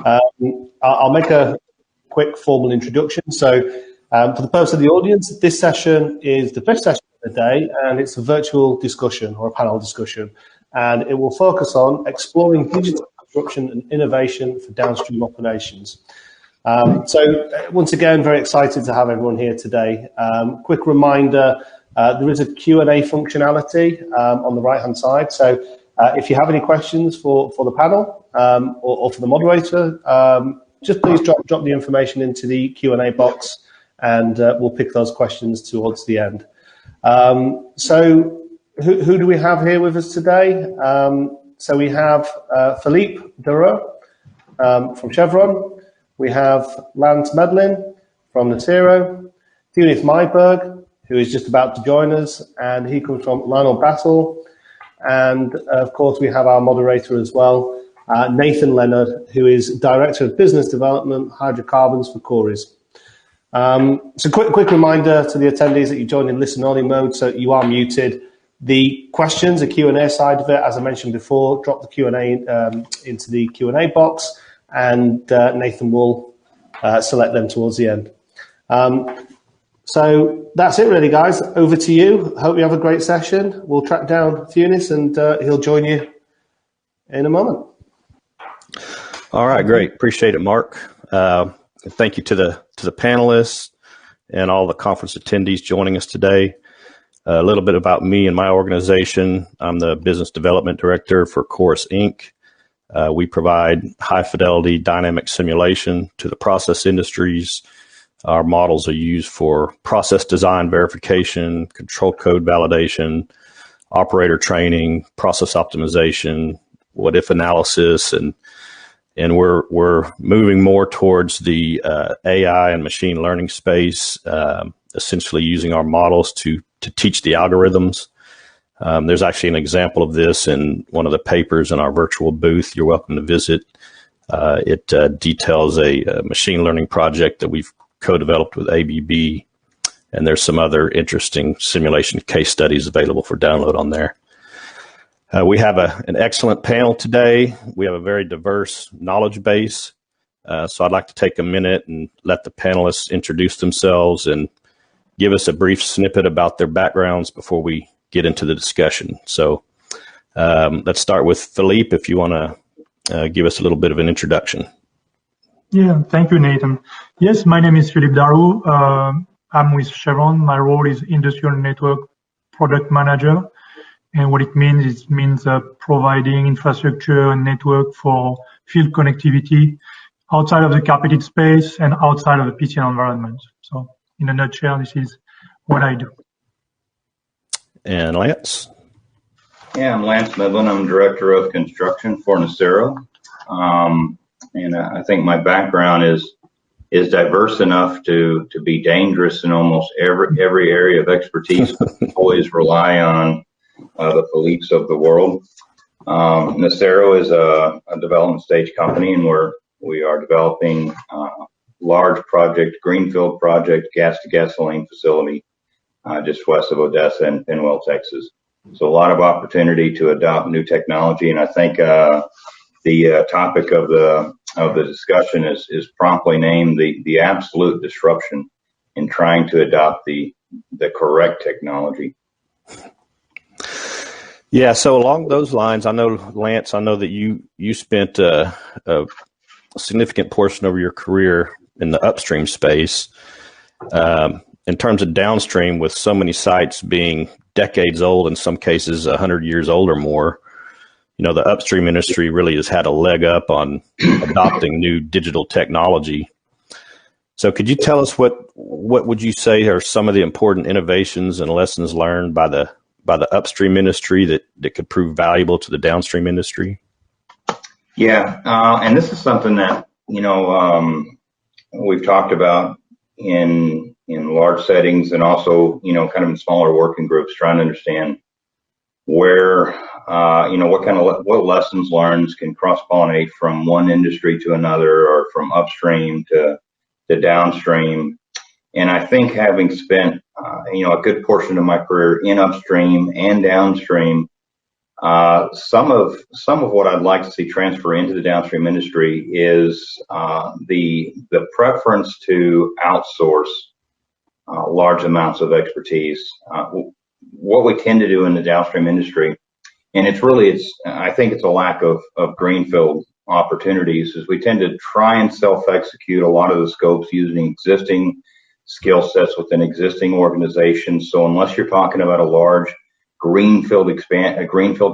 I'll make a quick formal introduction. So for the purpose of the audience, this session is the first session of the day, and it's a virtual discussion or a panel discussion. And it will focus on exploring digital disruption and innovation for downstream operations. So once again, very excited to have everyone here today. Quick reminder, there is a Q&A functionality on the right-hand side. So if you have any questions for the panel or for the moderator, just please drop the information into the Q&A box, and we'll pick those questions towards the end. So who do we have here with us today? So we have Philippe Duro from Chevron. We have Lance Medlin from Nacero, Tuanus Myberg, who is just about to join us, and he comes from LyondellBasell. And of course, we have our moderator as well, Nathan Leonard, who is Director of Business Development, Hydrocarbons for CORYS. So quick reminder to the attendees that you joined in listen-only mode, so you are muted. The questions, the Q&A side of it, as I mentioned before, drop the Q&A into the Q&A box, and Nathan will select them towards the end. So that's it really, guys. Over to you. Hope you have a great session. We'll track down Tuanus, and he'll join you in a moment. All right, great. Appreciate it, Mark. Thank you to the panelists and all the conference attendees joining us today. A little bit about me and my organization. I'm the Business Development Director for CORYS, Inc. We provide high-fidelity dynamic simulation to the process industries. Our models are used for process design verification, control code validation, operator training, process optimization, what-if analysis, and we're moving more towards the AI and machine learning space, essentially using our models to teach the algorithms. There's actually an example of this in one of the papers in our virtual booth. You're welcome to visit. It details a machine learning project that we've co-developed with ABB, and there's some other interesting simulation case studies available for download on there. We have an excellent panel today. We have a very diverse knowledge base. So I'd like to take a minute and let the panelists introduce themselves and give us a brief snippet about their backgrounds before we get into the discussion. So let's start with Philippe, if you want to give us a little bit of an introduction. Yeah, thank you, Nathan. Yes, my name is Philippe Darou. I'm with Chevron. My role is Industrial Network Product Manager. And what it means providing infrastructure and network for field connectivity outside of the carpeted space and outside of the PCL environment. So in a nutshell, this is what I do. And Lance? Yeah, I'm Lance Medlin. I'm Director of Construction for Nacero. And I think my background is diverse enough to be dangerous in almost every area of expertise. Always rely on the Philippes of the world. Nacero is a development stage company, and we are developing large project, greenfield project, gas to gasoline facility just west of Odessa in Pinwell, Texas. So a lot of opportunity to adopt new technology, and I think the topic of the discussion is promptly named the absolute disruption in trying to adopt the correct technology. Yeah, so along those lines, I know, Lance, that you spent a significant portion of your career in the upstream space. In terms of downstream, with so many sites being decades old, in some cases 100 years old or more, the upstream industry really has had a leg up on adopting new digital technology. So could you tell us what would you say are some of the important innovations and lessons learned by the upstream industry that could prove valuable to the downstream industry? Yeah, and this is something that we've talked about in large settings, and also kind of in smaller working groups, trying to understand where what lessons learned can cross-pollinate from one industry to another, or from upstream to downstream. And I think, having spent a good portion of my career in upstream and downstream, Some of what I'd like to see transfer into the downstream industry is the preference to outsource large amounts of expertise. What we tend to do in the downstream industry, and I think it's a lack of greenfield opportunities, is we tend to try and self-execute a lot of the scopes using existing skill sets within existing organizations. So unless you're talking about a large greenfield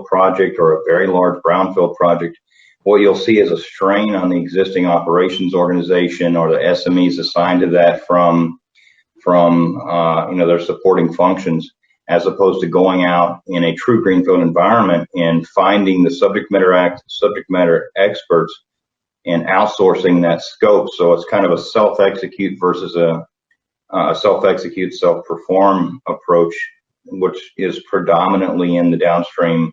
project or a very large brownfield project, what you'll see is a strain on the existing operations organization or the SMEs assigned to that from their supporting functions, as opposed to going out in a true greenfield environment and finding the subject matter experts and outsourcing that scope. So it's kind of a self-execute versus a self-execute, self-perform approach, which is predominantly in the downstream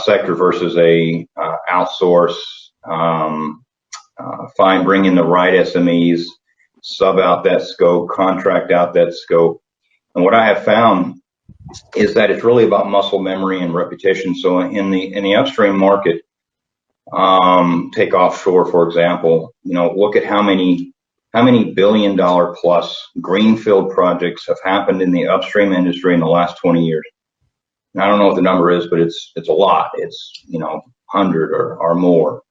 sector, versus a outsource, bring in the right SMEs, sub out that scope, contract out that scope. And what I have found is that it's really about muscle memory and repetition. So in the upstream market, take offshore, for example, look at how many billion-dollar plus greenfield projects have happened in the upstream industry in the last 20 years. And I don't know what the number is, but it's a lot. It's 100 or more.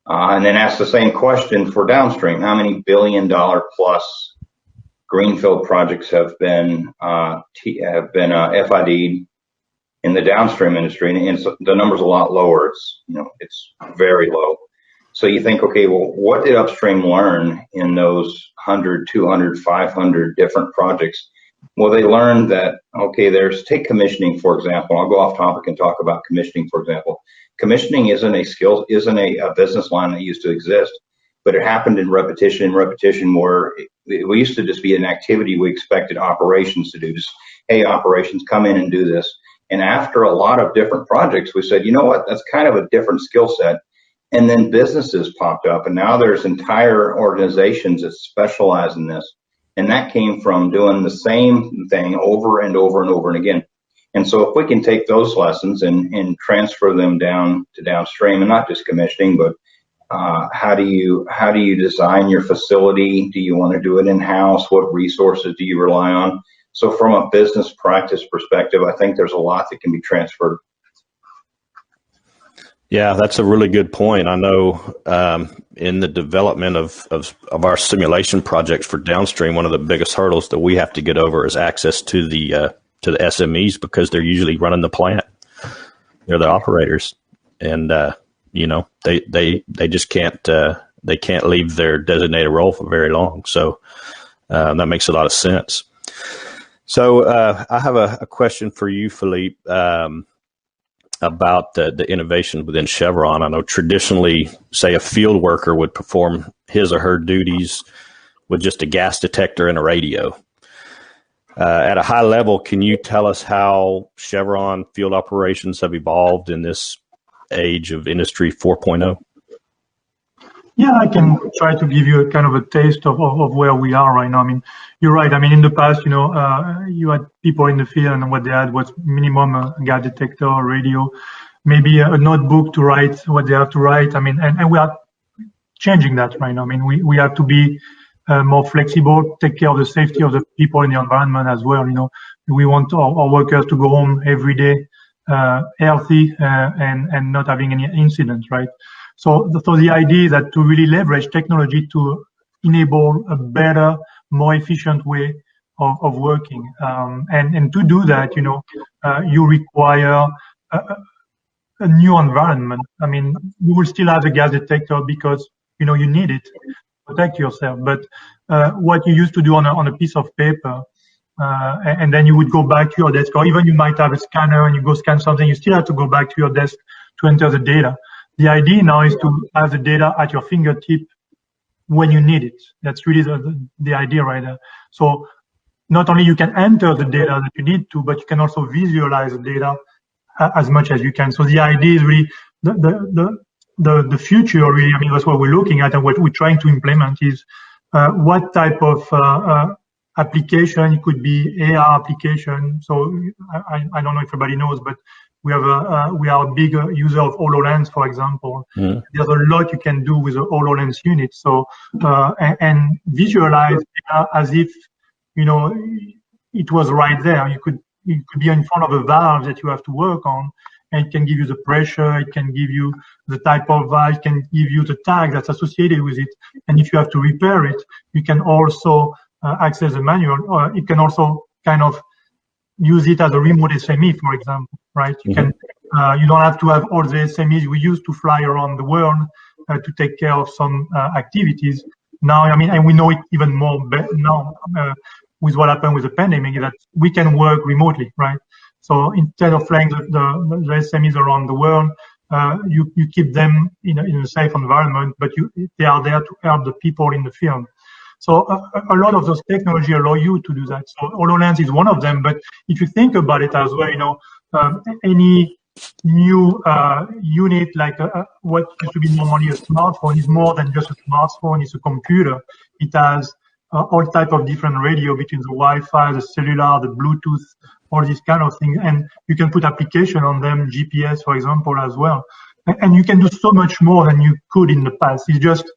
And then ask the same question for downstream: how many billion-dollar plus greenfield projects have been FID'd in the downstream industry? And the number's a lot lower. It's very low. So you think, okay, well, what did upstream learn in those 100, 200, 500 different projects? Well, they learned that, okay, take commissioning, for example. I'll go off topic and talk about commissioning, for example. Commissioning isn't a business line that used to exist, but it happened in repetition, where we used to just be an activity we expected operations to do. Just, hey, operations, come in and do this. And after a lot of different projects, we said, you know what, that's kind of a different skill set. And then businesses popped up, and now there's entire organizations that specialize in this. And that came from doing the same thing over and over and over and again. And so if we can take those lessons and transfer them down to downstream, and not just commissioning, but how do you design your facility? Do you want to do it in-house? What resources do you rely on? So from a business practice perspective, I think there's a lot that can be transferred. Yeah, that's a really good point. I know in the development of our simulation projects for downstream, one of the biggest hurdles that we have to get over is access to the SMEs, because they're usually running the plant. They're the operators, and they just can't leave their designated role for very long. So that makes a lot of sense. So I have a question for you, Philippe, about the innovation within Chevron. I know traditionally, say, a field worker would perform his or her duties with just a gas detector and a radio. At a high level, can you tell us how Chevron field operations have evolved in this age of Industry 4.0? Yeah, I can try to give you a kind of a taste of where we are right now. I mean, you're right. I mean, in the past, you had people in the field, and what they had was minimum a gas detector, radio, maybe a notebook to write what they have to write. I mean, and we are changing that right now. I mean, we have to be more flexible, take care of the safety of the people in the environment as well. We want our workers to go home every day healthy and not having any incidents, right? So the idea is that to really leverage technology to enable a better, more efficient way of working. And to do that, you require a new environment. I mean, you will still have a gas detector because, you need it to protect yourself. But what you used to do on a piece of paper, and then you would go back to your desk, or even you might have a scanner and you go scan something, you still have to go back to your desk to enter the data. The idea now is to have the data at your fingertip when you need it. That's really the idea right there. So not only you can enter the data that you need to, but you can also visualize the data as much as you can. So the idea is really the future, really. I mean, that's what we're looking at, and what we're trying to implement is what type of application. It could be AR application. So I don't know if everybody knows, but We are a big user of HoloLens, for example. Mm-hmm. There's a lot you can do with a HoloLens unit. So and visualize as if it was right there. You could be in front of a valve that you have to work on, and it can give you the pressure, it can give you the type of valve, it can give you the tag that's associated with it. And if you have to repair it, you can also access the manual, or it can also kind of use it as a remote SME, for example, right? You can, you don't have to have all the SMEs we used to fly around the world to take care of some activities. Now, I mean, and we know it even more now with what happened with the pandemic, that we can work remotely, right? So instead of flying the SMEs around the world, you keep them in a safe environment, but they are there to help the people in the field. So a lot of those technology allow you to do that. So HoloLens is one of them. But if you think about it as well, any new unit like what used to be normally a smartphone is more than just a smartphone. It's a computer. It has all type of different radio between the Wi-Fi, the cellular, the Bluetooth, all these kind of things. And you can put application on them, GPS, for example, as well. And you can do so much more than you could in the past. It's just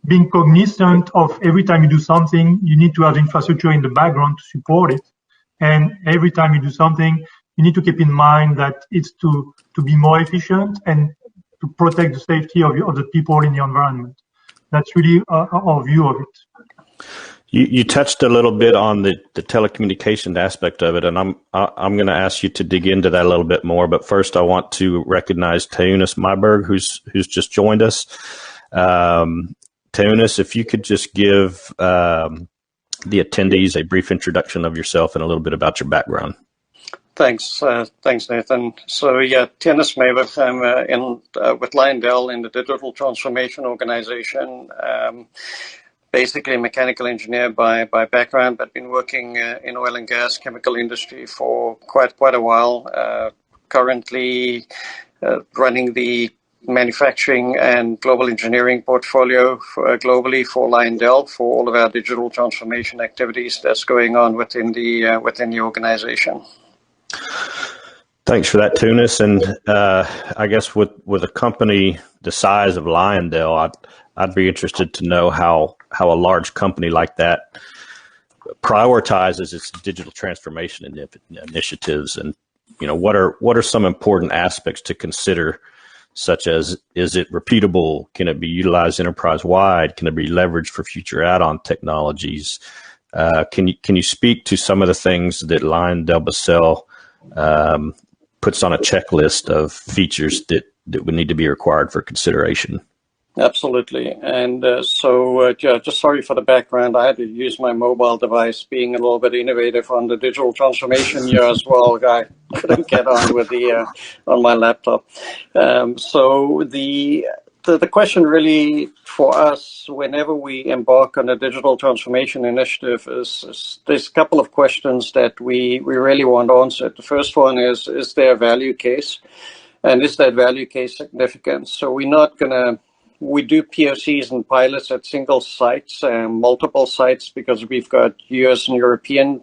being cognizant of every time you do something, you need to have infrastructure in the background to support it. And every time you do something, you need to keep in mind that it's to be more efficient and to protect the safety of the people in the environment. That's really our view of it. You touched a little bit on the telecommunication aspect of it, and I'm going to ask you to dig into that a little bit more. But first, I want to recognize Tuanus Myberg, who's just joined us. Tuanus, if you could just give the attendees a brief introduction of yourself and a little bit about your background. Thanks, Nathan. So yeah, Tuanus Myberg. I'm with Lyondell in the digital transformation organization. Basically a mechanical engineer by background, but been working in oil and gas, chemical industry for quite a while. Currently running the manufacturing and global engineering portfolio globally for Lyondell for all of our digital transformation activities that's going on within the organization. Thanks for that, Tuanus. And I guess with a company the size of Lyondell, I'd be interested to know how a large company like that prioritizes its digital transformation initiatives, and what are some important aspects to consider, such as, is it repeatable? Can it be utilized enterprise-wide? Can it be leveraged for future add-on technologies? Can you speak to some of the things that LyondellBasell puts on a checklist of features that would need to be required for consideration? Absolutely. And just sorry for the background. I had to use my mobile device, being a little bit innovative on the digital transformation here as well. I couldn't get on with on my laptop. So the question really for us, whenever we embark on a digital transformation initiative, is there's a couple of questions that we really want answered. The first one is there a value case? And is that value case significant? So we do POCs and pilots at single sites and multiple sites because we've got US and European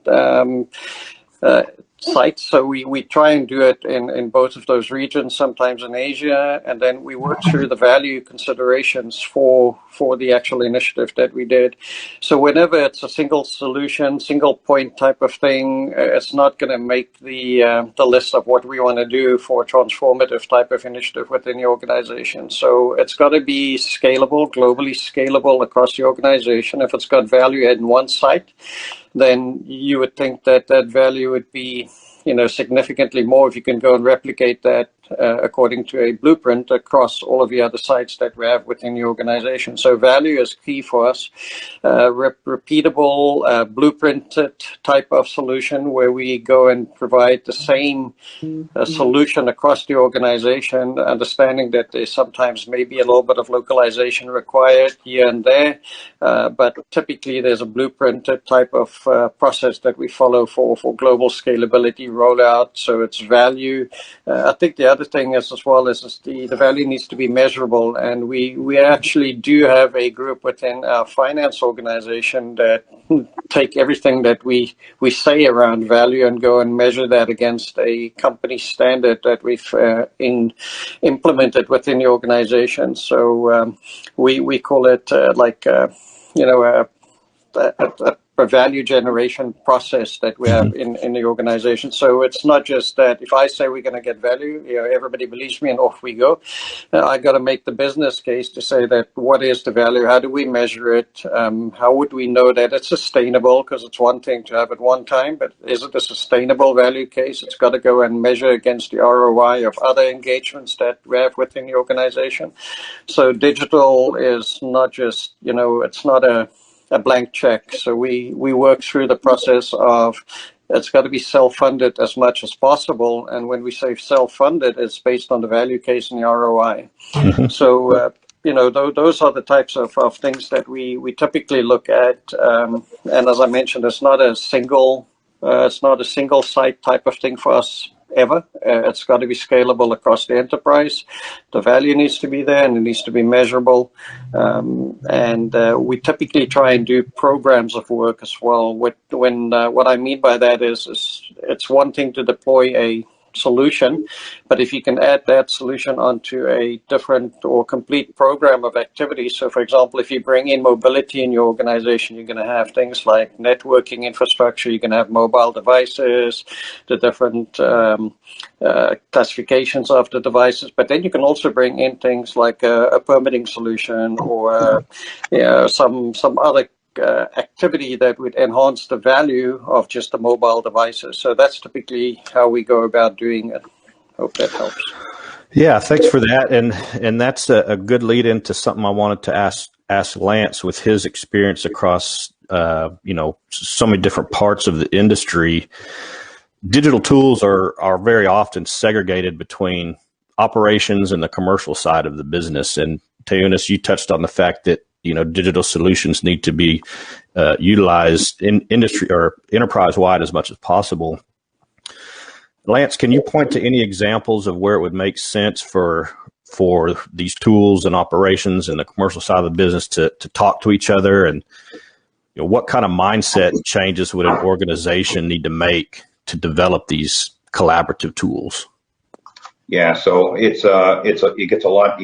sites. So we try and do it in both of those regions, sometimes in Asia, and then we work through the value considerations for the actual initiative that we did. So whenever it's a single solution, single point type of thing, it's not going to make the list of what we want to do for a transformative type of initiative within the organization. So it's got to be scalable, globally scalable across the organization. If it's got value in one site, then you would think that value would be, significantly more if you can go and replicate that according to a blueprint across all of the other sites that we have within the organization. So value is key for us. Repeatable, blueprinted type of solution where we go and provide the same solution across the organization, understanding that there's sometimes maybe a little bit of localization required here and there, but typically there's a blueprinted type of process that we follow for global scalability rollout. So it's value. I think the other other thing is as well is the value needs to be measurable, and we actually do have a group within our finance organization that take everything that we say around value and go and measure that against a company standard that we've implemented within the organization. So we call it a value generation process that we have in the organization. So it's not just that if I say we're going to get value, everybody believes me and off we go. I got to make the business case to say that what is the value? How do we measure it? How would we know that it's sustainable? Because it's one thing to have it one time, but is it a sustainable value case? It's got to go and measure against the ROI of other engagements that we have within the organization. So digital is not just, it's not a blank check. So we work through the process of it's got to be self-funded as much as possible. And when we say self-funded, it's based on the value case and the ROI. So, those are the types of things that we typically look at. And as I mentioned, it's not a single site type of thing for us ever. It's got to be scalable across the enterprise. The value needs to be there and it needs to be measurable. And we typically try and do programs of work as well. What I mean by that is it's one thing to deploy a solution, but if you can add that solution onto a different or complete program of activities. So for example, if you bring in mobility in your organization, you're going to have things like networking infrastructure, you're going to have mobile devices, the different classifications of the devices, but then you can also bring in things like a permitting solution or some other activity that would enhance the value of just the mobile devices. So that's typically how we go about doing it. Hope that helps. Yeah, thanks for that. And that's a good lead into something I wanted to ask Lance with his experience across so many different parts of the industry. Digital tools are very often segregated between operations and the commercial side of the business. And Tuanus, you touched on the fact that digital solutions need to be utilized in industry or enterprise-wide as much as possible. Lance, can you point to any examples of where it would make sense for these tools and operations and the commercial side of the business to talk to each other? And what kind of mindset changes would an organization need to make to develop these collaborative tools? Yeah, so it gets a lot.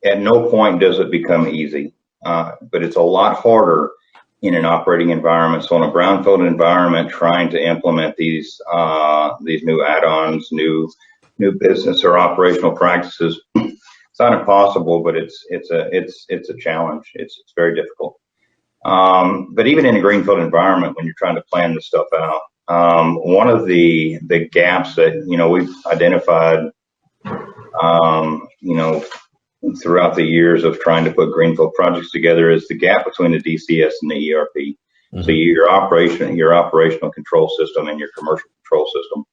At no point does it become easy, but it's a lot harder in an operating environment. So in a brownfield environment, trying to implement these new add-ons, new business or operational practices, it's not impossible, but it's a challenge. It's very difficult. But even in a greenfield environment, when you're trying to plan this stuff out, one of the gaps that we've identified, throughout the years of trying to put greenfield projects together is the gap between the DCS and the ERP. Mm-hmm. So your operational control system and your commercial control system.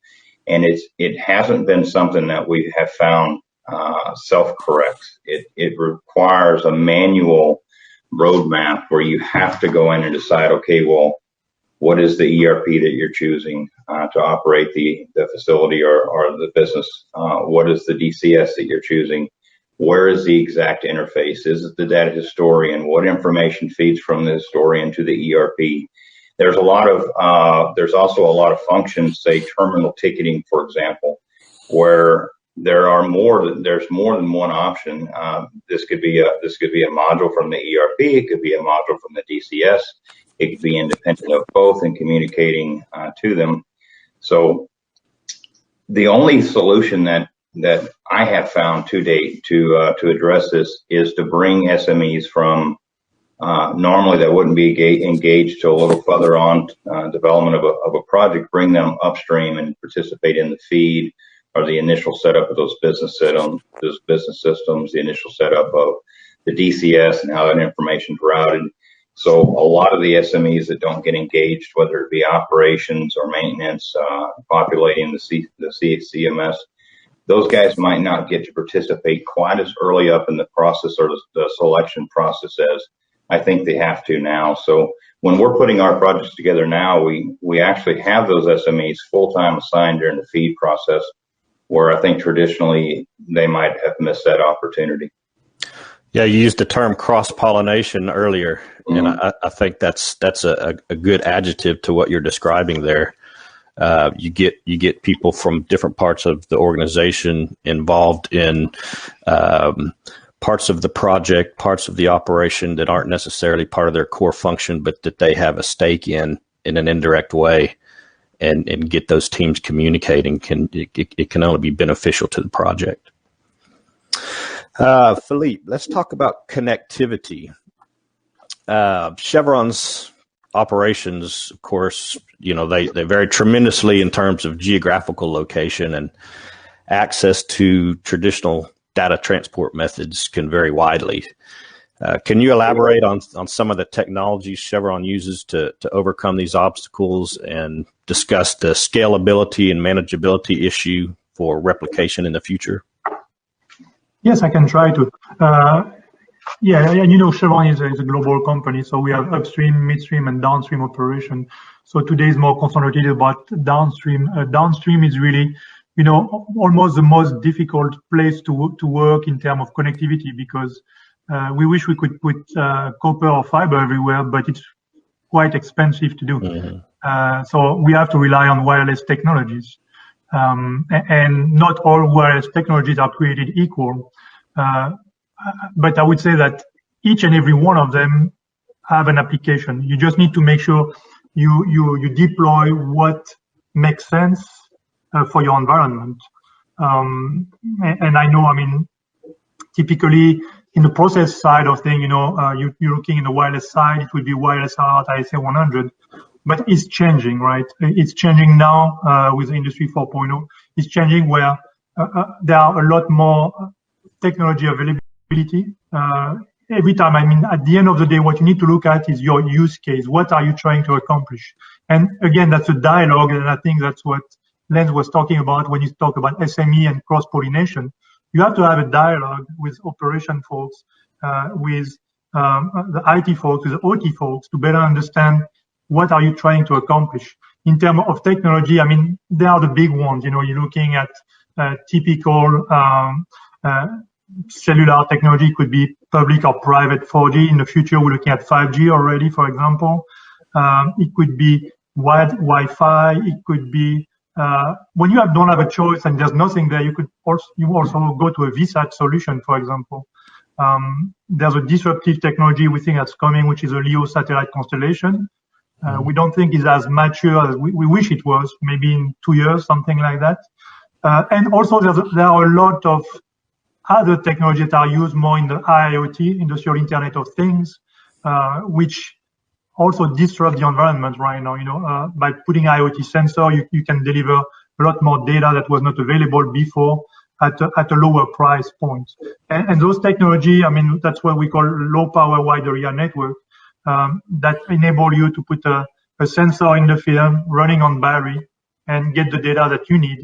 And it hasn't been something that we have found self-corrects. It requires a manual roadmap where you have to go in and decide, okay, well, what is the ERP that you're choosing to operate the facility or the business? What is the DCS that you're choosing? Where is the exact interface? Is it the data historian? What information feeds from the historian to the ERP? There's also a lot of functions, say terminal ticketing, for example, where there's more than one option. This could be a module from the ERP. It could be a module from the DCS. It could be independent of both and communicating to them. So the only solution that I have found to date to address this is to bring SMEs from normally that wouldn't be engaged to a little further on development of a project, bring them upstream and participate in the feed or the initial setup of those business systems, the initial setup of the DCS and how that information is routed. So a lot of the SMEs that don't get engaged, whether it be operations or maintenance, populating the CMS, those guys might not get to participate quite as early up in the process or the selection process as I think they have to now. So when we're putting our projects together now, we actually have those SMEs full-time assigned during the feed process. where I think traditionally they might have missed that opportunity. Yeah, you used the term cross-pollination earlier, and I think that's a good adjective to what you're describing there. You get people from different parts of the organization involved in parts of the project, parts of the operation that aren't necessarily part of their core function, but that they have a stake in an indirect way, and get those teams communicating. It can only be beneficial to the project. Philippe, let's talk about connectivity. Chevron's operations, of course, they vary tremendously in terms of geographical location, and access to traditional data transport methods can vary widely. Can you elaborate on some of the technologies Chevron uses to overcome these obstacles, and discuss the scalability and manageability issue for replication in the future? Yes, I can try to. And Chevron is a global company, so we have upstream, midstream, and downstream operation. So today is more concentrated about downstream. Downstream is really, almost the most difficult place to work in terms of connectivity, because we wish we could put copper or fiber everywhere, but it's quite expensive to do. Mm-hmm. So we have to rely on wireless technologies. And not all wireless technologies are created equal. But I would say that each and every one of them have an application. You just need to make sure you deploy what makes sense for your environment. And I know, typically in the process side of things, you're looking in the wireless side, it would be wireless out ISA 100. But it's changing, right? It's changing now with Industry 4.0. It's changing where there are a lot more technology availability. Every time, at the end of the day, what you need to look at is your use case. What are you trying to accomplish? And again, that's a dialogue, and I think that's what Lens was talking about when you talk about SME and cross-pollination. You have to have a dialogue with operation folks, with the IT folks, with the OT folks, to better understand what are you trying to accomplish. In terms of technology, they are the big ones. You're looking at typical cellular technology, could be public or private 4G. In the future, we're looking at 5G already, for example. It could be wired Wi-Fi. It could be when you don't have a choice and there's nothing there, you also go to a VSAT solution, for example. There's a disruptive technology we think that's coming, which is a LEO satellite constellation. We don't think it's as mature as we wish it was, maybe in 2 years, something like that. And also there are a lot of other technologies that are used more in the IoT, Industrial Internet of Things, which also disrupt the environment right now. By putting IoT sensor, you can deliver a lot more data that was not available before at a lower price point. And those technology, that's what we call low power wide area network. That enable you to put a sensor in the field running on battery and get the data that you need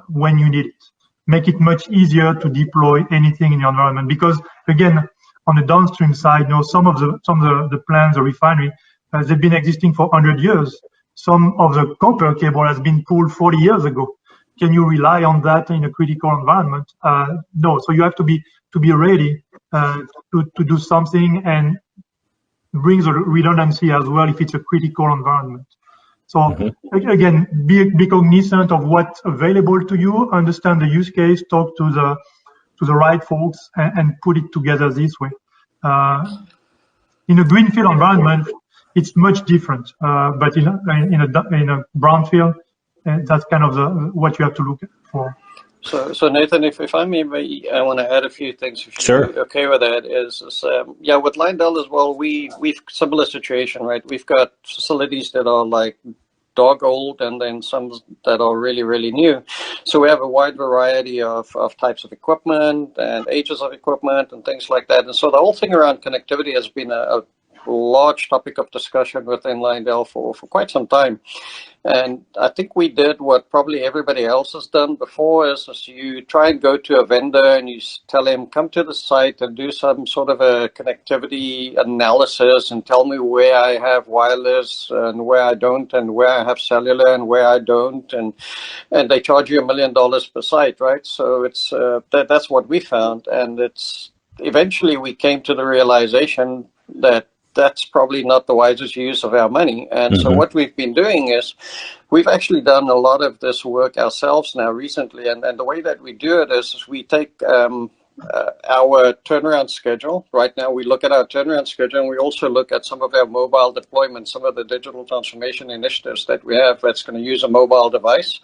when you need it. Make it much easier to deploy anything in your environment, because again, on the downstream side, some of the plants, the refinery, they've been existing for 100 years. Some of the copper cable has been pulled 40 years ago. Can you rely on that in a critical environment? No. So you have to be ready to do something, and brings a redundancy as well if it's a critical environment. So again, be cognizant of what's available to you, understand the use case, talk to the right folks, and put it together this way. In a greenfield environment, it's much different, but in a brownfield, that's kind of what you have to look for. So Nathan, if I may, I want to add a few things. If you're okay with that, with Lyondell as well, we've similar situation, right? We've got facilities that are like dog old, and then some that are really, really new. So we have a wide variety of types of equipment and ages of equipment and things like that. And so the whole thing around connectivity has been a large topic of discussion within Lyondell for quite some time. And I think we did what probably everybody else has done before is you try and go to a vendor and you tell him, come to the site and do some sort of a connectivity analysis and tell me where I have wireless and where I don't, and where I have cellular and where I don't. And they charge you $1 million per site, right? So it's that's what we found. And it's eventually we came to the realization that that's probably not the wisest use of our money. And so what we've been doing is we've actually done a lot of this work ourselves now recently. And the way that we do it is we take our turnaround schedule. Right now we look at our turnaround schedule, and we also look at some of our mobile deployments, some of the digital transformation initiatives that we have that's going to use a mobile device.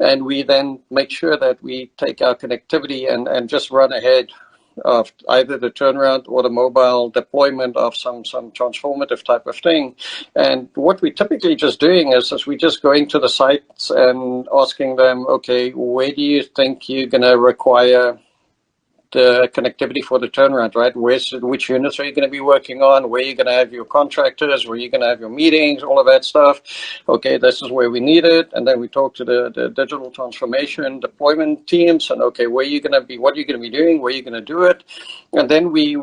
And we then make sure that we take our connectivity and just run ahead of either the turnaround or the mobile deployment of some transformative type of thing. And what we're typically just doing is we just going to the sites and asking them, okay, where do you think you're going to require the connectivity for the turnaround, right? Which units are you going to be working on? Where are you going to have your contractors? Where are you going to have your meetings? All of that stuff. Okay, this is where we need it. And then we talk to the digital transformation deployment teams. And okay, where are you going to be? What are you going to be doing? Where are you going to do it? And then we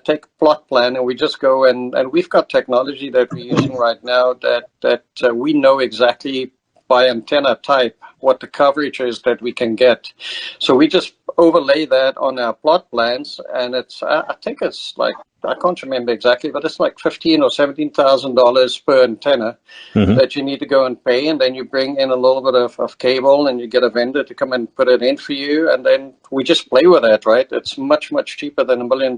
take a plot plan, and we just go and we've got technology that we're using right now that we know exactly by antenna type what the coverage is that we can get. So we just overlay that on our plot plans, and it's I think it's like, I can't remember exactly, but it's like $15,000 or $17,000 per antenna that you need to go and pay, and then you bring in a little bit of cable, and you get a vendor to come and put it in for you, and then we just play with that, right? It's much cheaper than $1 million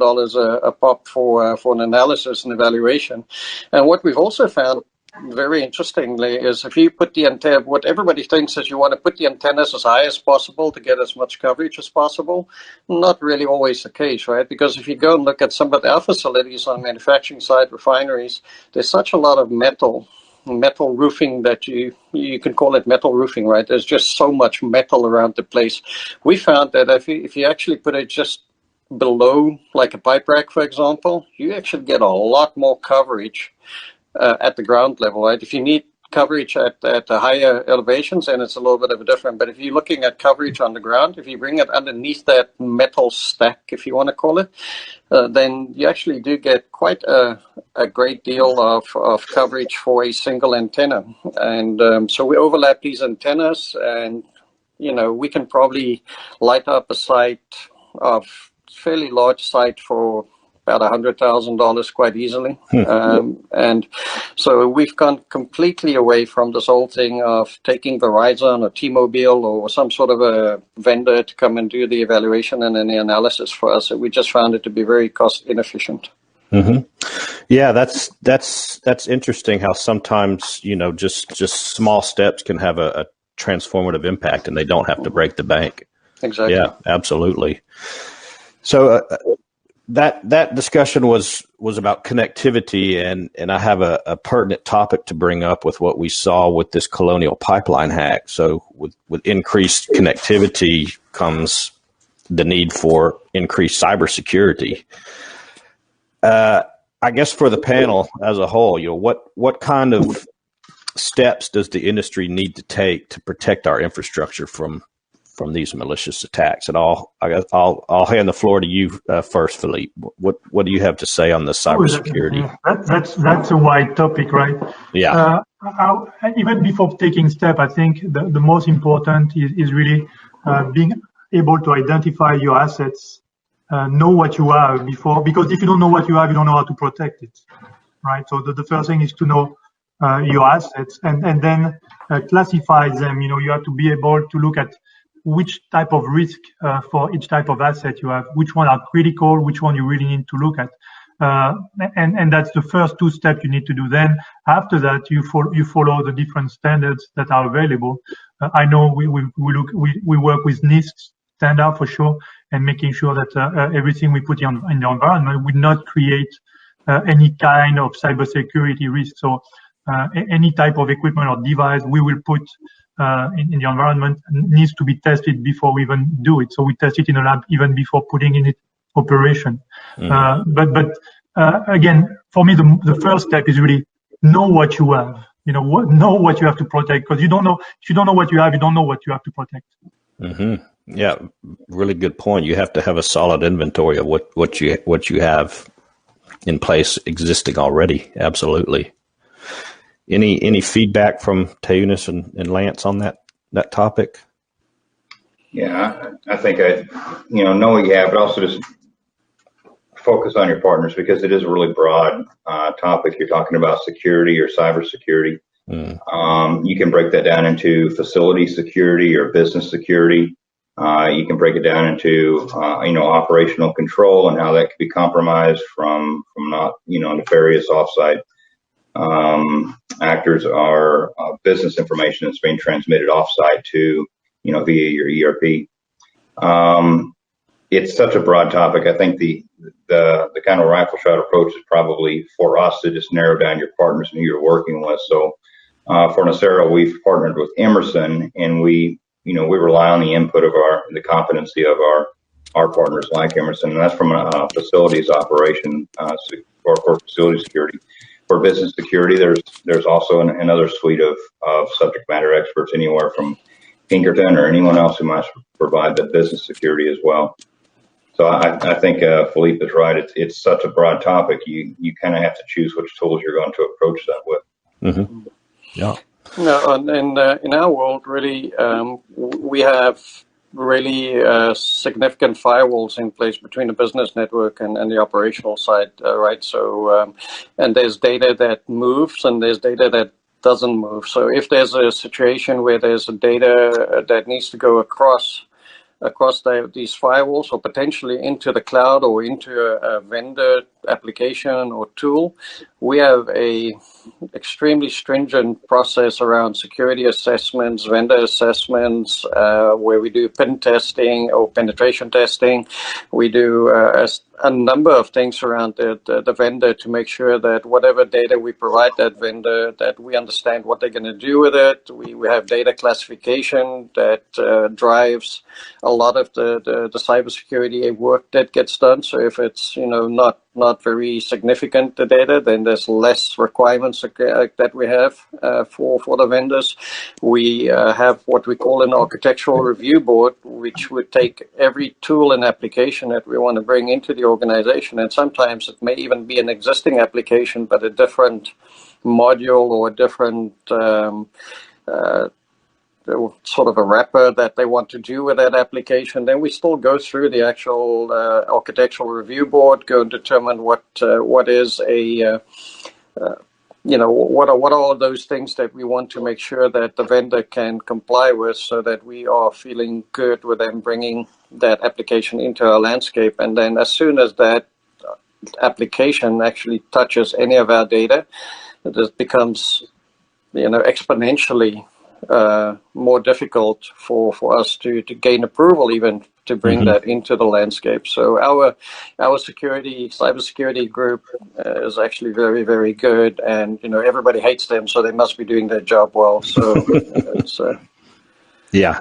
a pop for an analysis and evaluation. And what we've also found, very interestingly, is if you put the antenna, what everybody thinks is you want to put the antennas as high as possible to get as much coverage as possible. Not really always the case, right? Because if you go and look at some of our facilities on the manufacturing side, refineries, there's such a lot of metal roofing that you can call it metal roofing, right? There's just so much metal around the place. We found that if you actually put it just below, like a pipe rack, for example, you actually get a lot more coverage at the ground level, right? If you need coverage at the higher elevations, then it's a little bit of a different. But if you're looking at coverage on the ground, if you bring it underneath that metal stack, if you want to call it, then you actually do get quite a great deal of coverage for a single antenna. And so we overlap these antennas, and we can probably light up a site of fairly large site for about $100,000 quite easily. And so we've gone completely away from this whole thing of taking Verizon or T-Mobile or some sort of a vendor to come and do the evaluation and then the analysis for us. So we just found it to be very cost inefficient. Yeah, that's interesting how sometimes, just small steps can have a transformative impact, and they don't have to break the bank. Exactly. Yeah, absolutely. So, that discussion was about connectivity, and I have a pertinent topic to bring up with what we saw with this Colonial Pipeline hack. So with increased connectivity comes the need for increased cybersecurity. I guess for the panel as a whole, what kind of steps does the industry need to take to protect our infrastructure from these malicious attacks? And I'll hand the floor to you first, Philippe. What do you have to say on the cybersecurity? That's a wide topic, right? Yeah. Even before taking step, I think the most important is really being able to identify your assets, know what you have before, because if you don't know what you have, you don't know how to protect it, right? So the first thing is to know your assets and then classify them. You have to be able to look at which type of risk for each type of asset you have, which one are critical, which one you really need to look at. And that's the first two steps you need to do. Then after that, you follow the different standards that are available. I know we work with NIST standard for sure, and making sure that everything we put in the environment would not create any kind of cybersecurity risk. So any type of equipment or device we will put in the environment needs to be tested before we even do it. So we test it in a lab even before putting in it operation. But again, for me, the first step is really know what you have. Know what you have to protect, because if you don't know what you have, you don't know what you have to protect. Mm-hmm. Yeah, really good point. You have to have a solid inventory of what you have in place existing already. Absolutely. Any feedback from Tuanus and Lance on that topic? Yeah, I think know what you have, but also just focus on your partners, because it is a really broad topic. You're talking about security or cybersecurity. You can break that down into facility security or business security. You can break it down into operational control and how that could be compromised from not nefarious offsite actors, or business information that's being transmitted offsite to via your ERP. It's such a broad topic. I think the kind of rifle shot approach is probably for us to just narrow down your partners and who you're working with. So for Nacero, we've partnered with Emerson, and we rely on the input of the competency of our partners like Emerson, and that's from a facilities operation or for facility security. For business security, there's also another suite of subject matter experts, anywhere from Pinkerton or anyone else who might provide the business security as well. So I think Philippe is right. It's such a broad topic. You kind of have to choose which tools you're going to approach that with. Mm-hmm. Yeah. No, and in our world, really, we have really significant firewalls in place between the business network and the operational side, right? So, and there's data that moves and there's data that doesn't move. So if there's a situation where there's a data that needs to go across these firewalls, or potentially into the cloud or into a vendor application or tool, we have a extremely stringent process around security assessments, vendor assessments, where we do pen testing or penetration testing. We do a number of things around the vendor to make sure that whatever data we provide that vendor, that we understand what they're going to do with it. We have data classification that drives a lot of the cybersecurity work that gets done. So if it's not very significant, the data, then there's less requirements that we have for the vendors. We have what we call an architectural review board, which would take every tool and application that we want to bring into the organization, and sometimes it may even be an existing application but a different module or a different sort of a wrapper that they want to do with that application. Then we still go through the actual architectural review board, go and determine what is a what are all those things that we want to make sure that the vendor can comply with, so that we are feeling good with them bringing that application into our landscape. And then as soon as that application actually touches any of our data, it becomes exponentially more difficult for us to gain approval, even to bring that into the landscape. So our cybersecurity group is actually very, very good, and everybody hates them, so they must be doing their job well. So yeah.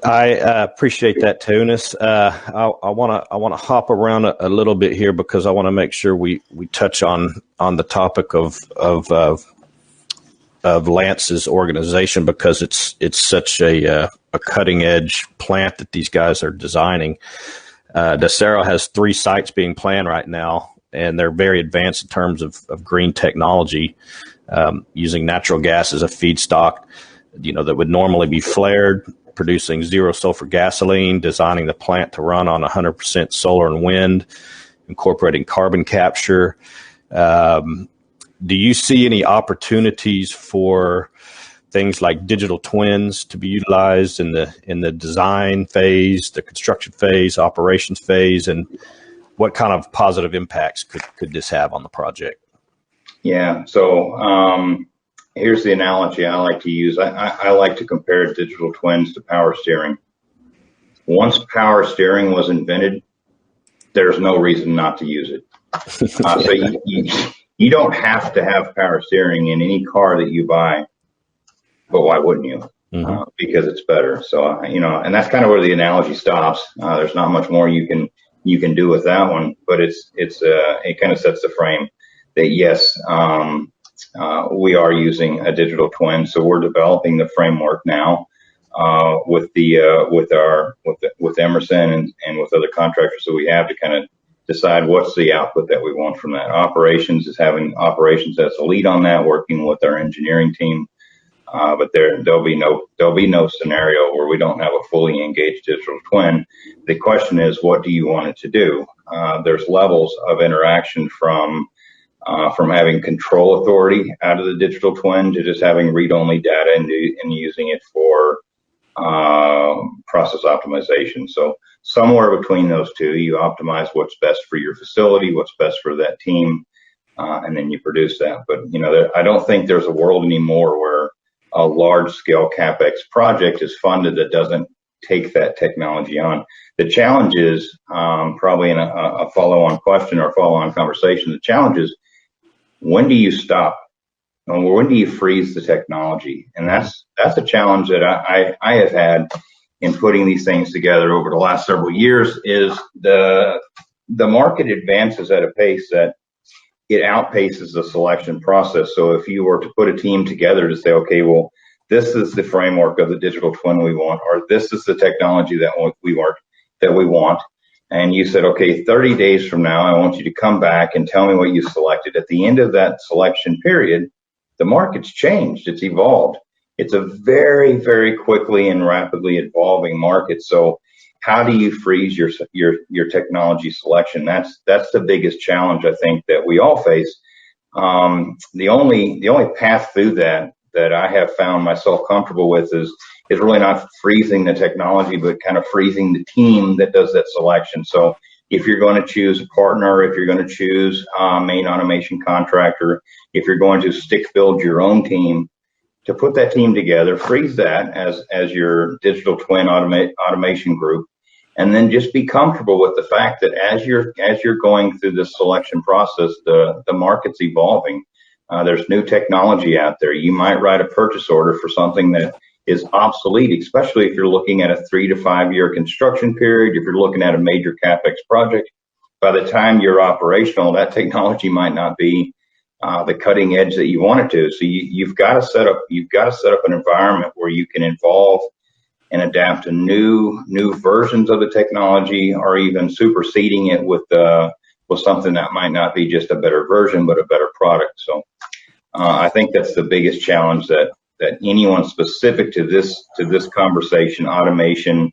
I appreciate that, Tuanus. I want to hop around a little bit here, because I want to make sure we touch on the topic of Lance's organization, because it's such a cutting edge plant that these guys are designing. Nacero has 3 sites being planned right now, and they're very advanced in terms of green technology, using natural gas as a feedstock, that would normally be flared, producing zero sulfur gasoline, designing the plant to run on 100% solar and wind, incorporating carbon capture. Do you see any opportunities for things like digital twins to be utilized in the design phase, the construction phase, operations phase, and what kind of positive impacts could this have on the project? Yeah. So here's the analogy I like to use. I like to compare digital twins to power steering. Once power steering was invented, there's no reason not to use it. So you don't have to have power steering in any car that you buy, but why wouldn't you? Because it's better. So, and that's kind of where the analogy stops. There's not much more you can you can do with that one. But it kind of sets the frame that yes, we are using a digital twin. So we're developing the framework now with Emerson and with other contractors that we have to kind of decide what's the output that we want from that. Operations is having operations as a lead on that, working with our engineering team. But there'll be no scenario where we don't have a fully engaged digital twin. The question is, what do you want it to do? There's levels of interaction from having control authority out of the digital twin to just having read-only data and using it for process optimization. So somewhere between those two, you optimize what's best for your facility, what's best for that team, and then you produce that. But I don't think there's a world anymore where a large-scale CapEx project is funded that doesn't take that technology on. The challenge is probably in a follow-on question or follow-on conversation. The challenge is, when do you stop? Or when do you freeze the technology? And that's a challenge that I have had in putting these things together over the last several years. Is the market advances at a pace that it outpaces the selection process. So if you were to put a team together to say, okay, well, this is the framework of the digital twin we want, or this is the technology that we want, and you said, okay, 30 days from now, I want you to come back and tell me what you selected. At the end of that selection period, the market's changed. It's evolved. It's a very, very quickly and rapidly evolving market. So how do you freeze your technology selection? That's the biggest challenge I think that we all face. The only path through that I have found myself comfortable with is really not freezing the technology, but kind of freezing the team that does that selection. So if you're going to choose a partner, if you're going to choose a main automation contractor, if you're going to stick build your own team, to put that team together, freeze that as your digital twin automation group, and then just be comfortable with the fact that as you're going through this selection process, the market's evolving. There's new technology out there. You might write a purchase order for something that is obsolete, especially if you're looking at a 3 to 5 year construction period. If you're looking at a major CapEx project, by the time you're operational, that technology might not be the cutting edge that you want it to. So you've got to set up an environment where you can evolve and adapt to new versions of the technology, or even superseding it with something that might not be just a better version, but a better product. So I think that's the biggest challenge that anyone specific to this conversation, automation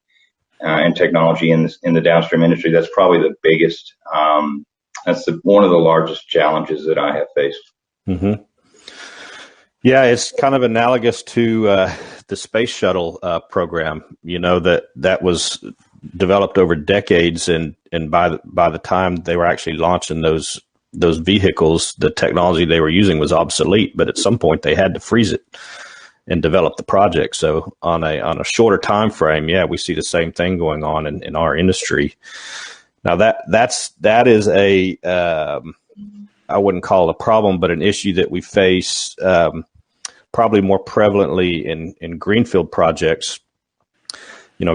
and technology in the downstream industry, that's probably the biggest. That's one of the largest challenges that I have faced. Mm-hmm. Yeah, it's kind of analogous to the space shuttle program. That was developed over decades, and by the time they were actually launching those vehicles, the technology they were using was obsolete. But at some point, they had to freeze it and develop the project. So on a shorter time frame, yeah, we see the same thing going on in our industry. Now that is I wouldn't call it a problem, but an issue that we face probably more prevalently in greenfield projects.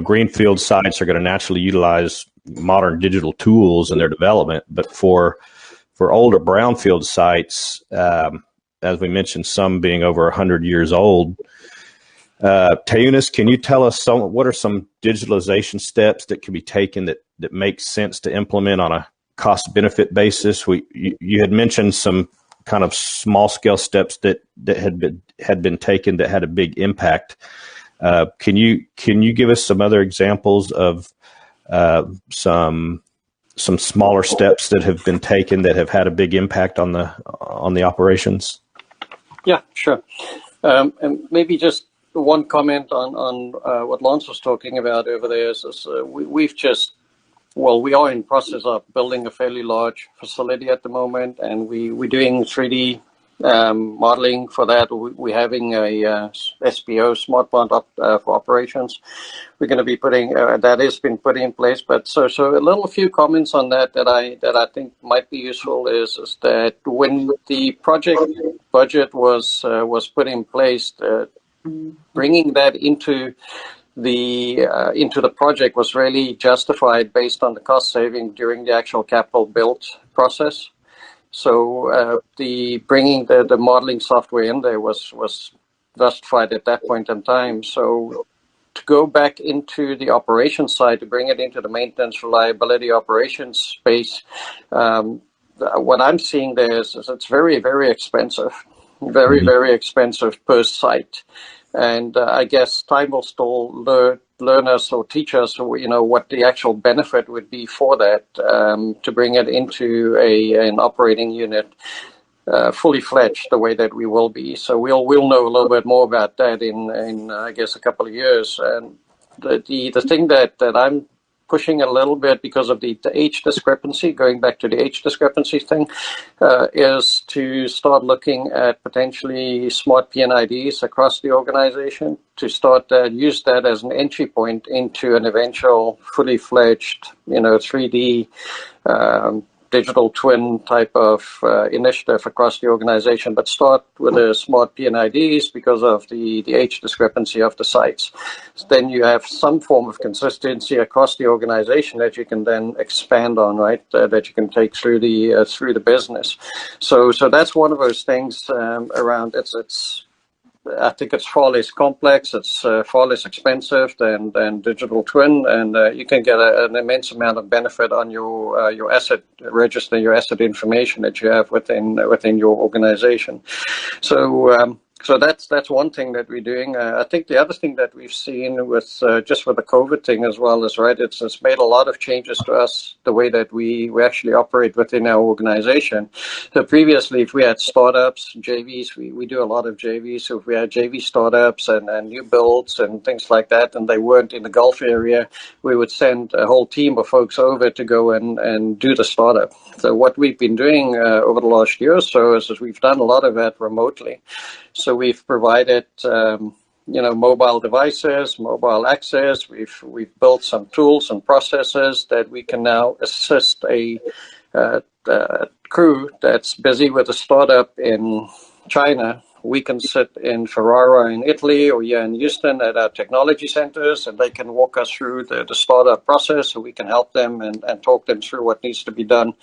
Greenfield sites are going to naturally utilize modern digital tools in their development, but for older brownfield sites, as we mentioned, some being over 100 years old, Tuanus, can you tell us what are some digitalization steps that can be taken that make sense to implement on a cost benefit basis? You had mentioned some kind of small scale steps that had been taken that had a big impact. Can you give us some other examples of some smaller steps that have been taken that have had a big impact on the operations? Yeah, sure. And maybe just one comment on what Lance was talking about over there is we are in process of building a fairly large facility at the moment, and we're doing 3D modeling for that. We're having a SBO Smartpoint for operations. We're going to be putting that has been put in place. But so a few comments on that I think might be useful is that when the project budget was put in place, bringing that into into the project was really justified based on the cost saving during the actual capital build process. So the bringing the modeling software in there was justified at that point in time. So to go back into the operations side, to bring it into the maintenance, reliability, operations space, what I'm seeing there is it's very, very expensive, very expensive per site. And I guess time will still learn us or teach us, what the actual benefit would be for that, to bring it into an operating unit fully fledged the way that we will be. So we'll know a little bit more about that in I guess a couple of years. And the thing that I'm pushing a little bit because of the age discrepancy, going back to the age discrepancy thing, is to start looking at potentially smart PNIDs across the organization, to start use that as an entry point into an eventual fully fledged, 3D digital twin type of initiative across the organization, but start with the smart PNIDs because of the age discrepancy of the sites. So then you have some form of consistency across the organization that you can then expand on, right? That you can take through the business. So that's one of those things around it's. I think it's far less complex, it's far less expensive than digital twin, and you can get an immense amount of benefit on your asset register, your asset information that you have within your organization. So that's one thing that we're doing. I think the other thing that we've seen with just with the COVID thing as well is, right, it's made a lot of changes to us, the way that we actually operate within our organization. So previously, if we had startups, JVs, we do a lot of JVs. So if we had JV startups and new builds and things like that, and they weren't in the Gulf area, we would send a whole team of folks over to go and do the startup. So what we've been doing over the last year or so is we've done a lot of that remotely. So we've provided, mobile devices, mobile access. We've built some tools and processes that we can now assist a crew that's busy with a startup in China. We can sit in Ferrara in Italy or here in Houston at our technology centers, and they can walk us through the startup process, so we can help them and talk them through what needs to be done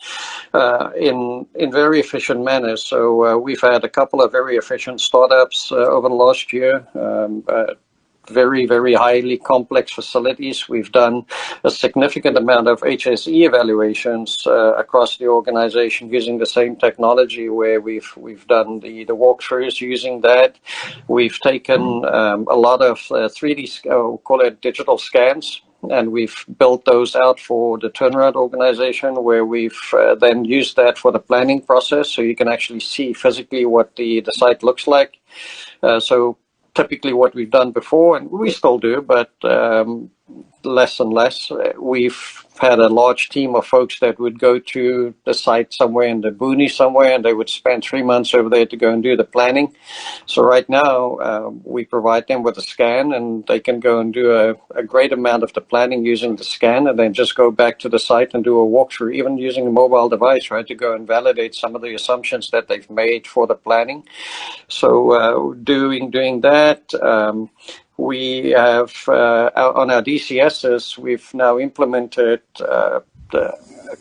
in very efficient manners. So we've had a couple of very efficient startups over the last year. Very, very highly complex facilities. We've done a significant amount of HSE evaluations across the organization using the same technology, where we've done the walkthroughs using that. We've taken a lot of 3D, call it digital scans, and we've built those out for the turnaround organization, where we've then used that for the planning process, so you can actually see physically what the site looks like. So typically what we've done before, and we still do, but less and less, we've had a large team of folks that would go to the site somewhere in the boonies somewhere, and they would spend 3 months over there to go and do the planning. So right now, we provide them with a scan, and they can go and do a great amount of the planning using the scan, and then just go back to the site and do a walkthrough, even using a mobile device, right, to go and validate some of the assumptions that they've made for the planning. So doing that, we have on our DCSs, we've now implemented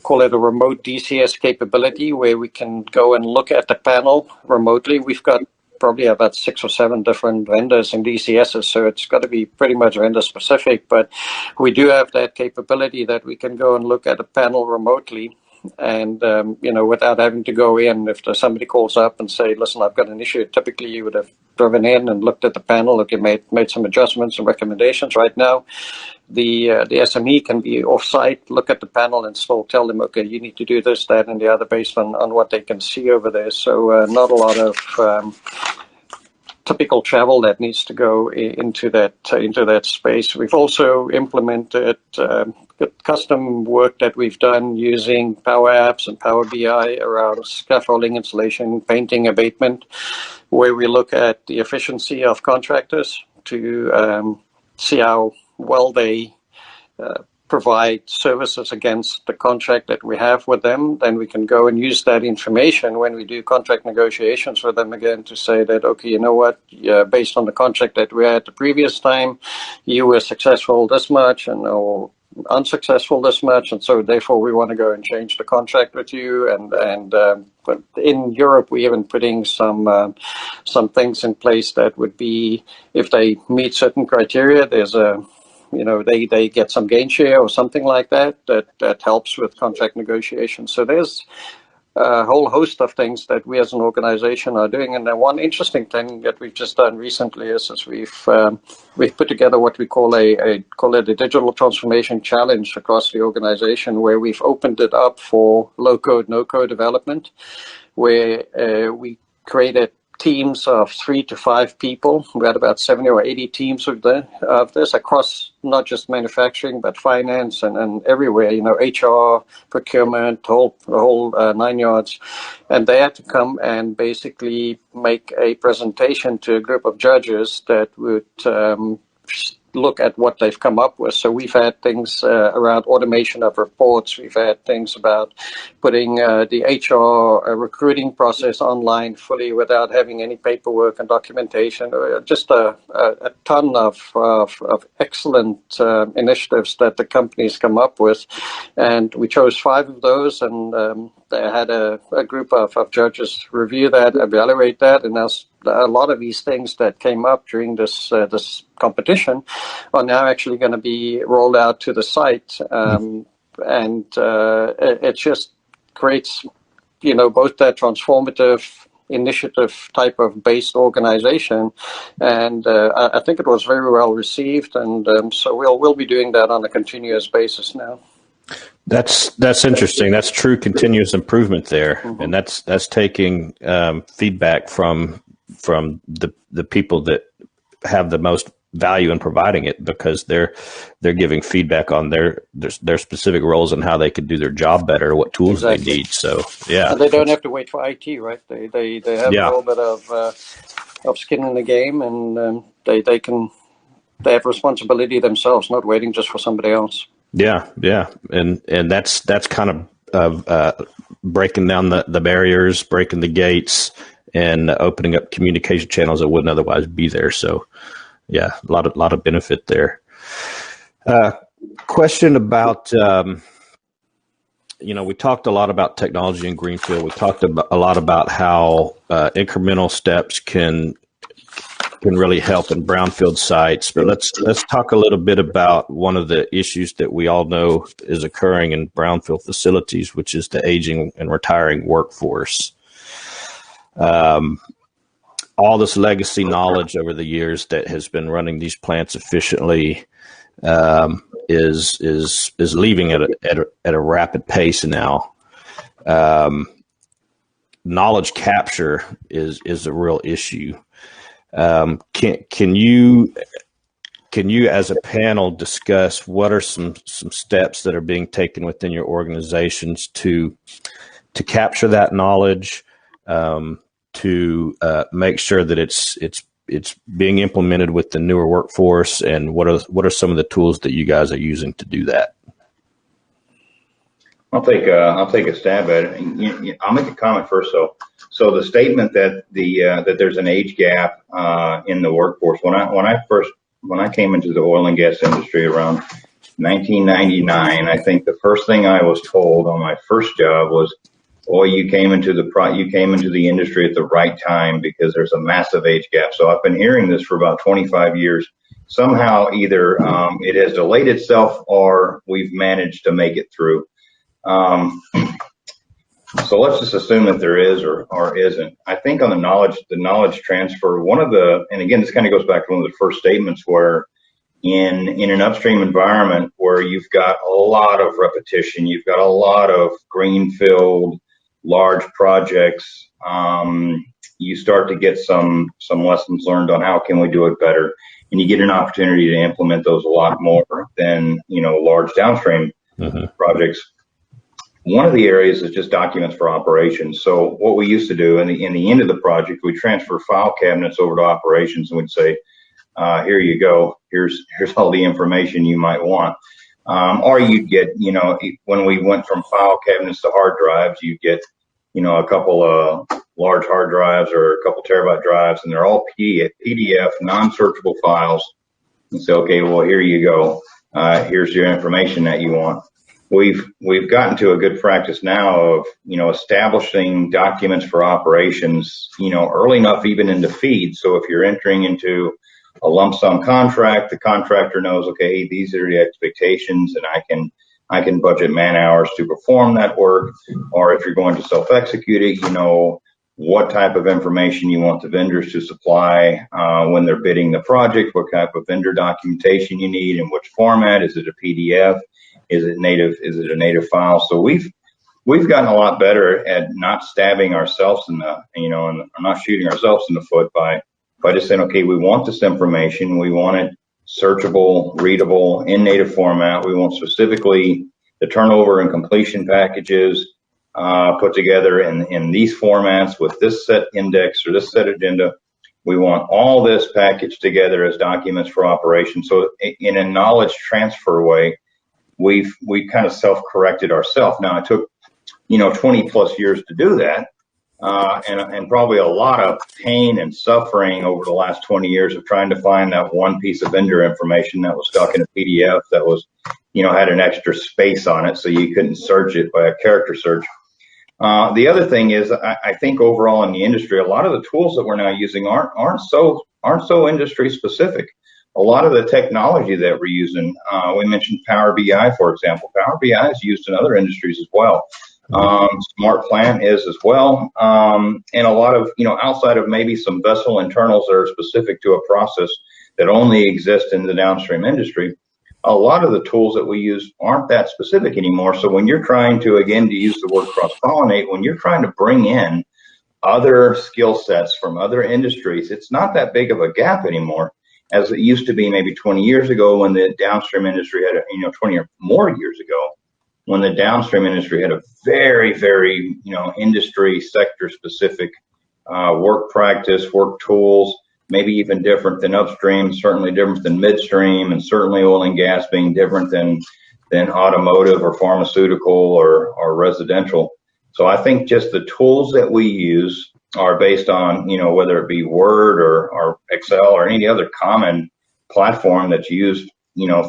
call it a remote DCS capability, where we can go and look at the panel remotely. We've got probably about 6 or 7 different vendors in DCSs, so it's got to be pretty much vendor specific, but we do have that capability that we can go and look at a panel remotely. And, without having to go in, if there's somebody calls up and say, listen, I've got an issue, typically you would have driven in and looked at the panel, okay, made some adjustments and recommendations. Right now, the SME can be off-site, look at the panel and still tell them, okay, you need to do this, that, and the other based on what they can see over there. So not a lot of typical travel that needs to go into that space. We've also implemented custom work that we've done using Power Apps and Power BI around scaffolding, insulation, painting, abatement, where we look at the efficiency of contractors to see how well they provide services against the contract that we have with them, then we can go and use that information when we do contract negotiations with them again to say that, okay, you know what, based on the contract that we had the previous time, you were successful this much and or unsuccessful this much, and so therefore we want to go and change the contract with you. But in Europe, we're even putting some things in place that would be, if they meet certain criteria, there's a they get some gain share or something like that helps with contract negotiations. So there's a whole host of things that we as an organization are doing. And then one interesting thing that we've just done recently is we've put together what we call a digital transformation challenge across the organization, where we've opened it up for low code, no code development, where we created teams of 3 to 5 people. We had about 70 or 80 teams of this across not just manufacturing, but finance and everywhere, HR, procurement, the whole 9 yards. And they had to come and basically make a presentation to a group of judges that would look at what they've come up with. So we've had things around automation of reports. We've had things about putting the HR recruiting process online fully without having any paperwork and documentation. Just a ton of excellent initiatives that the company's come up with. And we chose 5 of those, and they had a group of judges review that, evaluate that, and a lot of these things that came up during this competition are now actually going to be rolled out to the site, and it just creates, both that transformative initiative type of based organization, and I think it was very well received, and so we'll be doing that on a continuous basis now. That's interesting. That's true continuous improvement there, and that's taking feedback from the people that have the most value in providing it, because they're giving feedback on their specific roles and how they could do their job better, what tools they need. So yeah, and they don't have to wait for IT, right? They have a little bit of skin in the game, and they have responsibility themselves, not waiting just for somebody else. Yeah, and that's kind of breaking down the barriers, breaking the gates, and opening up communication channels that wouldn't otherwise be there. So, yeah, a lot of benefit there. Question about, we talked a lot about technology in Greenfield. We talked a lot about how incremental steps can really help in brownfield sites. But let's talk a little bit about one of the issues that we all know is occurring in brownfield facilities, which is the aging and retiring workforce. All this legacy knowledge over the years that has been running these plants efficiently is leaving at a rapid pace now. Knowledge capture is a real issue. Can you as a panel discuss what are some steps that are being taken within your organizations to capture that knowledge, to make sure that it's being implemented with the newer workforce, and what are some of the tools that you guys are using to do that? I'll take a stab at it. I'll make a comment first. So the statement that that there's an age gap in the workforce. When I came into the oil and gas industry around 1999, I think the first thing I was told on my first job was, "Boy, you came into the industry at the right time, because there's a massive age gap." So I've been hearing this for about 25 years. Somehow, either it has delayed itself, or we've managed to make it through. So let's just assume that there is or isn't. I think on the knowledge transfer, and again, this kind of goes back to one of the first statements, where in an upstream environment where you've got a lot of repetition, you've got a lot of greenfield, large projects, you start to get some lessons learned on how can we do it better, and you get an opportunity to implement those a lot more than large downstream projects. One of the areas is just documents for operations. So what we used to do in the end of the project, we transfer file cabinets over to operations, and we'd say, here you go. Here's all the information you might want. Or you'd get, when we went from file cabinets to hard drives, you get, a couple of large hard drives or a couple terabyte drives, and they're all PDF, non-searchable files. And say, okay, well, here you go. Here's your information that you want. We've gotten to a good practice now of, establishing documents for operations, early enough even into feed. So if you're entering into a lump sum contract, the contractor knows, okay, these are the expectations, and I can budget man hours to perform that work. Or if you're going to self-execute it, you know what type of information you want the vendors to supply when they're bidding the project, what type of vendor documentation you need, in which format. Is it a PDF? Is it native? Is it a native file? So we've gotten a lot better at not stabbing ourselves in the, and not shooting ourselves in the foot by just saying, okay, we want this information. We want it searchable, readable, in native format. We want specifically the turnover and completion packages put together in these formats with this set index or this set agenda. We want all this packaged together as documents for operations. So in a knowledge transfer way, we've kind of self-corrected ourselves. Now, it took 20 plus years to do that, and probably a lot of pain and suffering over the last 20 years of trying to find that one piece of vendor information that was stuck in a PDF that was, had an extra space on it, so you couldn't search it by a character search. The other thing is, I think overall in the industry, a lot of the tools that we're now using aren't so industry specific. A lot of the technology that we're using, we mentioned Power BI, for example. Power BI is used in other industries as well. Smart Plant is as well. And a lot of, outside of maybe some vessel internals that are specific to a process that only exist in the downstream industry, a lot of the tools that we use aren't that specific anymore. So when you're trying to, again, to use the word cross-pollinate, when you're trying to bring in other skill sets from other industries, it's not that big of a gap anymore as it used to be maybe 20 years ago when the downstream industry had, 20 or more years ago, when the downstream industry had a very, very, industry sector specific work practice, work tools, maybe even different than upstream, certainly different than midstream, and certainly oil and gas being different than automotive or pharmaceutical or residential. So I think just the tools that we use are based on, whether it be Word or Excel or any other common platform that's used,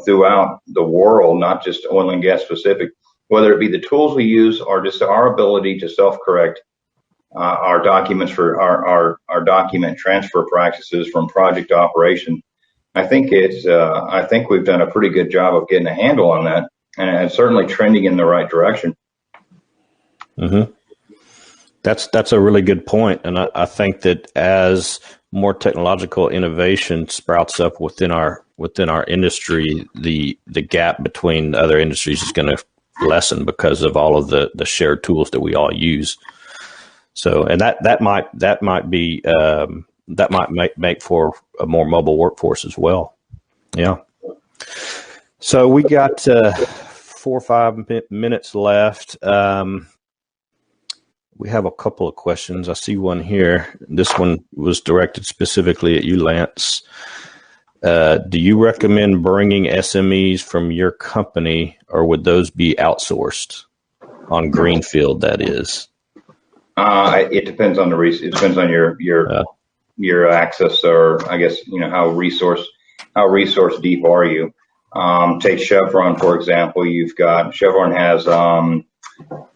throughout the world, not just oil and gas specific, whether it be the tools we use or just our ability to self-correct our documents for our document transfer practices from project to operation. I think we've done a pretty good job of getting a handle on that, and it's certainly trending in the right direction. Mm-hmm. That's a really good point, and I think that as more technological innovation sprouts up within our industry, the gap between other industries is going to lessen because of all of the shared tools that we all use. So, and that might make for a more mobile workforce as well. Yeah. So we got 4 or 5 minutes left. We have a couple of questions. I see one here. This one was directed specifically at you, Lance. Do you recommend bringing SMEs from your company, or would those be outsourced on greenfield? That is. It depends on it depends on your access, or I guess how resource deep are you? Take Chevron for example. Chevron has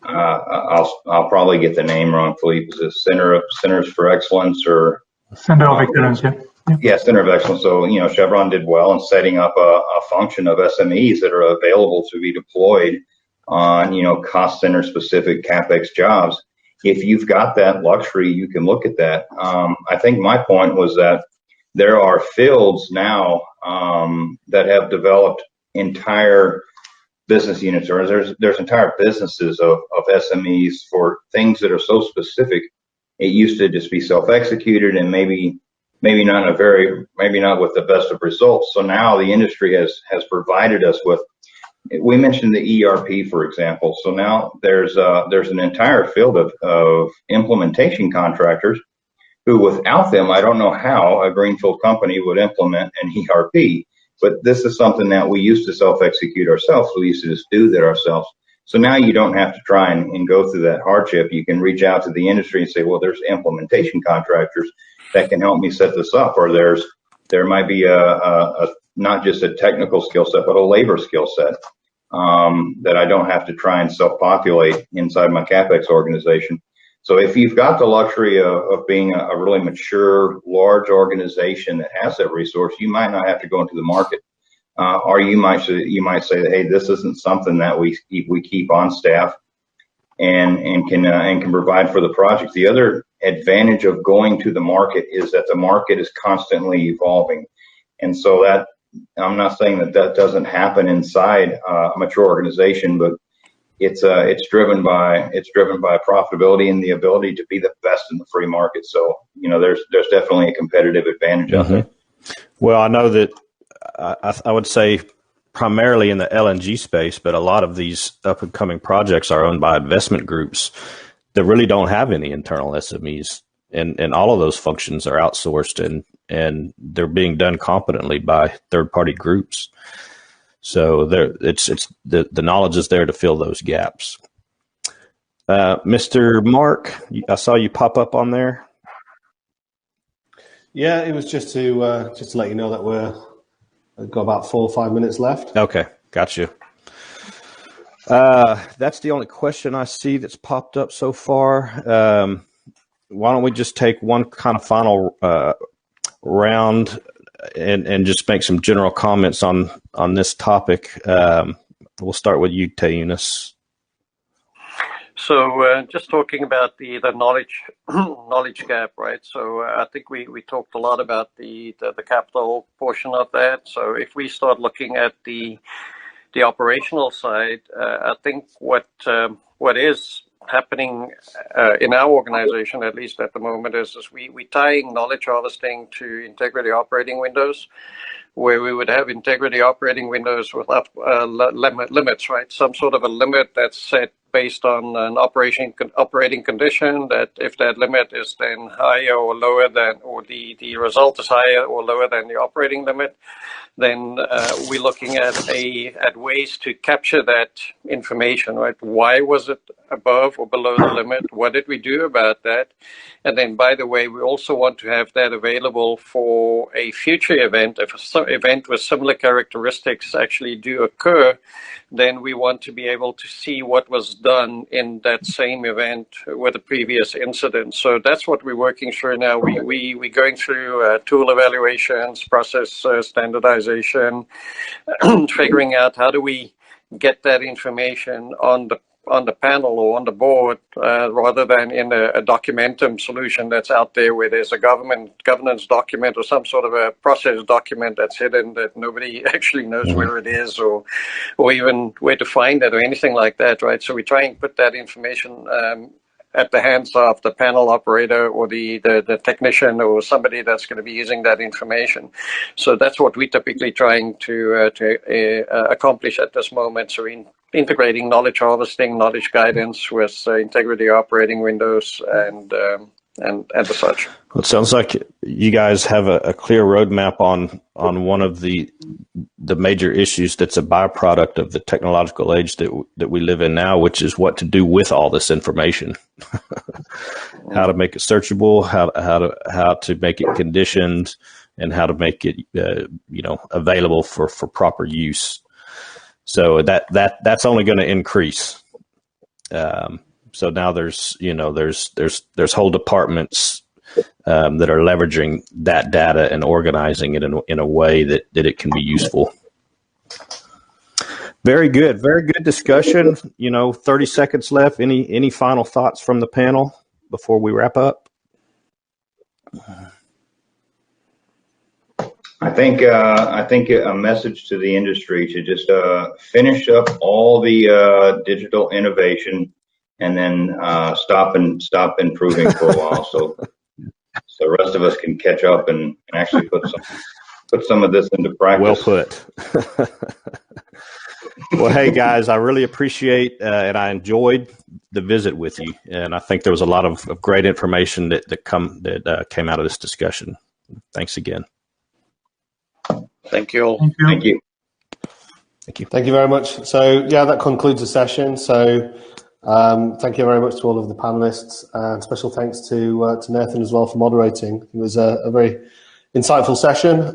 I'll probably get the name wrong, Philippe. Is it Centers for Excellence or Center of Excellence? Yeah, Center of Excellence. So Chevron did well in setting up a function of SMEs that are available to be deployed on cost center specific CapEx jobs. If you've got that luxury, you can look at that. I think my point was that there are fields now that have developed entire business units, or there's entire businesses of SMEs for things that are so specific. It used to just be self-executed and maybe not with the best of results. So now the industry has provided us with. We mentioned the ERP, for example. So now there's an entire field of implementation contractors who, without them, I don't know how a greenfield company would implement an ERP. But this is something that we used to self-execute ourselves. We used to just do that ourselves. So now you don't have to try and go through that hardship. You can reach out to the industry and say, well, there's implementation contractors that can help me set this up, or there might be a not just a technical skill set, but a labor skill set that I don't have to try and self-populate inside my CapEx organization. So if you've got the luxury of being a really mature, large organization that has that resource, you might not have to go into the market. Or you might say that, hey, this isn't something that we keep on staff and can provide for the project. The other advantage of going to the market is that the market is constantly evolving, and so that I'm not saying that doesn't happen inside a mature organization, but it's driven by profitability and the ability to be the best in the free market. So there's definitely a competitive advantage out there. Well, I know that I would say primarily in the LNG space, but a lot of these up and coming projects are owned by investment groups that really don't have any internal SMEs, and all of those functions are outsourced and they're being done competently by third party groups. So the knowledge is there to fill those gaps. Mr. Mark, I saw you pop up on there. Yeah, it was just to let you know that we've got about 4 or 5 minutes left. Okay, got you. That's the only question I see that's popped up so far. Why don't we just take one kind of final round and just make some general comments on this topic. We'll start with you, Tuanus. So just talking about the knowledge gap, right? So I think we talked a lot about the capital portion of that. So if we start looking at the operational side, I think what is happening in our organization, at least at the moment, is we tying knowledge harvesting to integrity operating windows, where we would have integrity operating windows with limits, right? Some sort of a limit that's set based on an operating condition, that if that limit is then higher or lower than, or the result is higher or lower than the operating limit, then we're looking at ways to capture that information, right? Why was it above or below the limit? What did we do about that? And then, by the way, we also want to have that available for a future event. If an event with similar characteristics actually do occur, then we want to be able to see what was done in that same event with a previous incident. So that's what we're working through now. We're going through tool evaluations, process standardization, figuring out how do we get that information on the panel or on the board, rather than in a documentum solution that's out there where there's a governance document or some sort of a process document that's hidden that nobody actually knows where it is or even where to find it or anything like that, right? So we try and put that information at the hands of the panel operator or the technician or somebody that's going to be using that information. So that's what we're typically trying to accomplish at this moment. So in integrating knowledge harvesting, knowledge guidance with integrity operating windows and the such. Well, it sounds like you guys have a clear roadmap on one of the major issues that's a byproduct of the technological age that we live in now, which is what to do with all this information. How to make it searchable, how to make it conditioned, and how to make it available for proper use. So that's only going to increase. So now there's whole departments that are leveraging that data and organizing it in a way that it can be useful. Very good discussion. 30 seconds left. Any final thoughts from the panel before we wrap up? I think a message to the industry to just finish up all the digital innovation and then stop improving for a while, so the rest of us can catch up and actually put some of this into practice. Well put. Well, hey guys, I really appreciate and I enjoyed the visit with you, and I think there was a lot of great information that came out of this discussion. Thanks again. Thank you all. Thank you. Thank you. Thank you. Thank you very much. So yeah, that concludes the session. So thank you very much to all of the panelists, and special thanks to Nathan as well for moderating. It was a very insightful session.